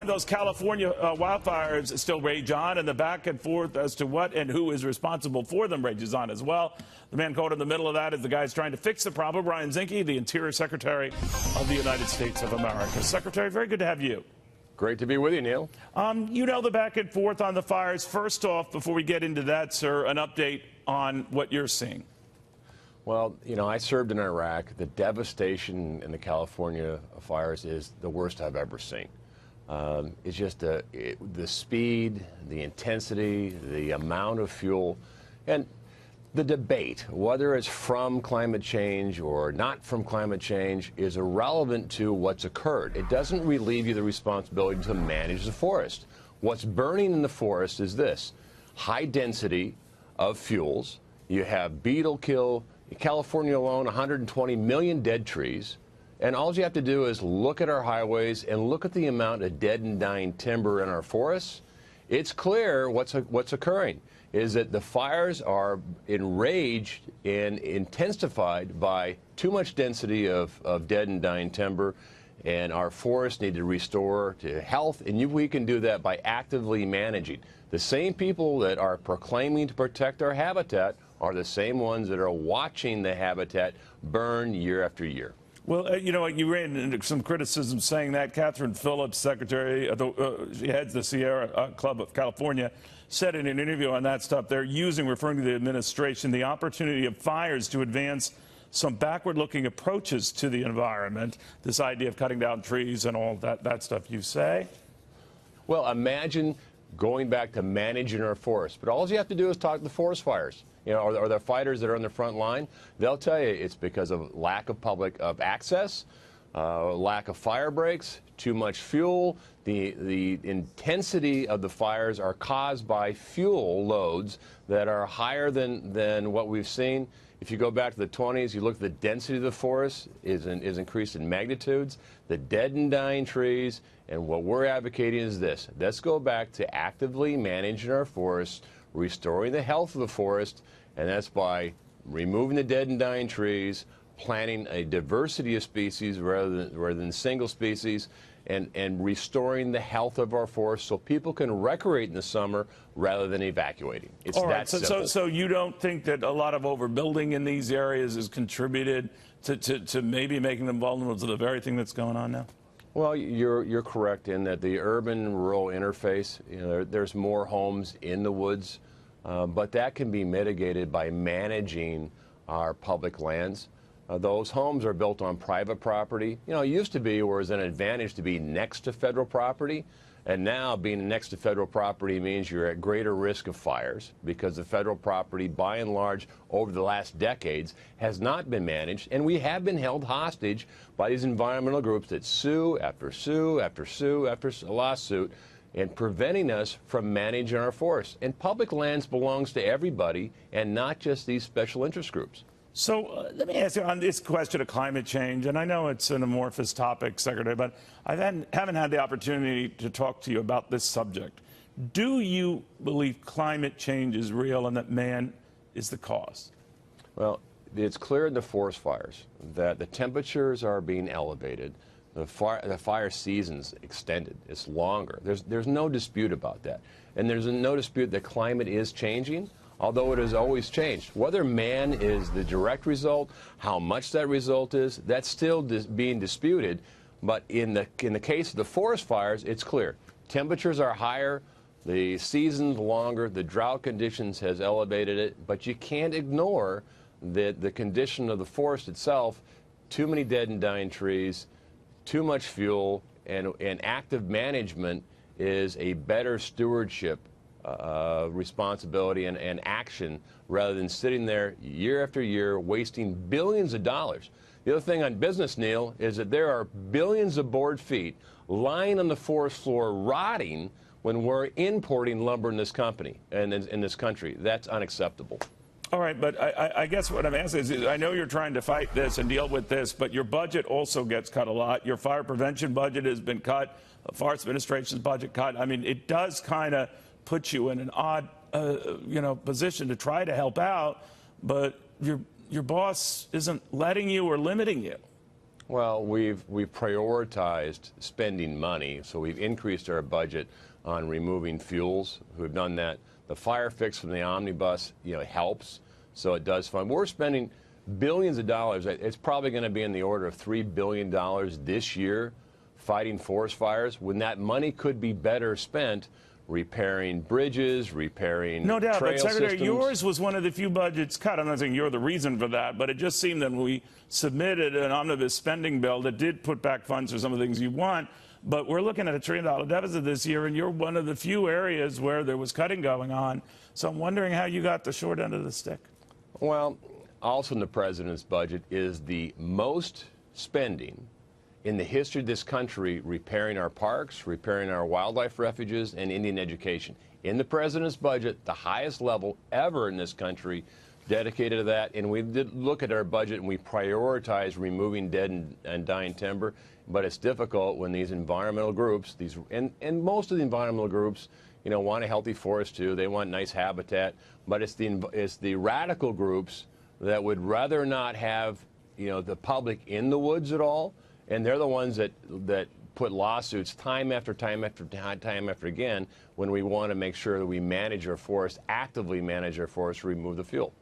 Those California wildfires still rage on, and the back and forth as to what and who is responsible for them rages on as well. The man caught in the middle of that is the guy who's trying to fix the problem, Ryan Zinke, the Interior Secretary of the United States of America. Secretary, very good to have you. Great to be with you, Neil. You know the back and forth on the fires. First off, before we get into that, sir, an update on what you're seeing. Well, you know, I served in Iraq. The devastation in the California fires is the worst I've ever seen. It's just the speed, the intensity, the amount of fuel, and the debate, whether it's from climate change or not from climate change, is irrelevant to what's occurred. It doesn't relieve you the responsibility to manage the forest. What's burning in the forest is this: high density of fuels. You have beetle kill. In California alone, 120 million dead trees. And all you have to do is look at our highways and look at the amount of dead and dying timber in our forests. It's clear what's occurring is that the fires are enraged and intensified by too much density of dead and dying timber, and our forests need to restore to health, and we can do that by actively managing. The same people that are proclaiming to protect our habitat are the same ones that are watching the habitat burn year after year. Well, you know, you ran into some criticism saying that. Catherine Phillips, secretary, she heads the Sierra Club of California, said in an interview on that stuff, they're referring to the administration, the opportunity of fires to advance some backward-looking approaches to the environment, this idea of cutting down trees and all that stuff you say. Well, imagine going back to managing our forests. But all you have to do is talk to the forest fires, you know, or the fighters that are on the front line. They'll tell you it's because of lack of public access, lack of fire breaks, too much fuel. The intensity of the fires are caused by fuel loads that are higher than what we've seen. If you go back to the 20s, you look at the density of the forest is increased in magnitudes, the dead and dying trees, and what we're advocating is this: let's go back to actively managing our forests, restoring the health of the forest, and that's by removing the dead and dying trees, planting a diversity of species rather than single species, and restoring the health of our forests so people can recreate in the summer rather than evacuating. It's all right, that simple. So you don't think that a lot of overbuilding in these areas has contributed to maybe making them vulnerable to the very thing that's going on now? Well, you're correct in that the urban-rural interface, you know, there's more homes in the woods, but that can be mitigated by managing our public lands. Those homes are built on private property. You know, it used to be where it was an advantage to be next to federal property, and now being next to federal property means you're at greater risk of fires because the federal property, by and large, over the last decades, has not been managed, and we have been held hostage by these environmental groups that sue after sue after sue after lawsuit, and preventing us from managing our forests. And public lands belongs to everybody and not just these special interest groups. So let me ask you on this question of climate change, and I know it's an amorphous topic, Secretary, but I haven't had the opportunity to talk to you about this subject. Do you believe climate change is real and that man is the cause? Well, it's clear in the forest fires that the temperatures are being elevated. The fire season's extended. It's longer. There's no dispute about that. And there's no dispute that climate is changing, although it has always changed. Whether man is the direct result, how much that result is, that's still being disputed. But in the case of the forest fires, it's clear. Temperatures are higher, the season's longer, the drought conditions has elevated it, but you can't ignore that the condition of the forest itself, too many dead and dying trees, too much fuel, and active management is a better stewardship responsibility and action rather than sitting there year after year wasting billions of dollars. The other thing on business, Neil, is that there are billions of board feet lying on the forest floor rotting when we're importing lumber in this company and in this country. That's unacceptable. All right, but I guess what I'm asking is, I know you're trying to fight this and deal with this, but your budget also gets cut a lot. Your fire prevention budget has been cut, the Forest Administration's budget cut. I mean, it does kind of put you in an odd, position to try to help out, but your boss isn't letting you or limiting you. Well, we've prioritized spending money, so we've increased our budget on removing fuels. We've done that. The fire fix from the omnibus, helps, so it does fund. We're spending billions of dollars. It's probably going to be in the order of $3 billion this year fighting forest fires, when that money could be better spent repairing bridges, repairing no doubt, trail but Secretary, systems. yours was one of the few budgets cut. I'm not saying you're the reason for that, but it just seemed that when we submitted an omnibus spending bill that did put back funds for some of the things you want, but we're looking at a $1 trillion deficit this year, and you're one of the few areas where there was cutting going on. So I'm wondering how you got the short end of the stick. Well, also in the president's budget is the most spending in the history of this country repairing our parks, repairing our wildlife refuges, and Indian education. In the president's budget, the highest level ever in this country dedicated to that. And we did look at our budget and we prioritized removing dead and dying timber. But it's difficult when these environmental groups, and most of the environmental groups, want a healthy forest too. They want nice habitat. But it's the radical groups that would rather not have, the public in the woods at all. And they're the ones that put lawsuits time after time after again when we want to make sure that we manage our forest, actively manage our forest to remove the fuel.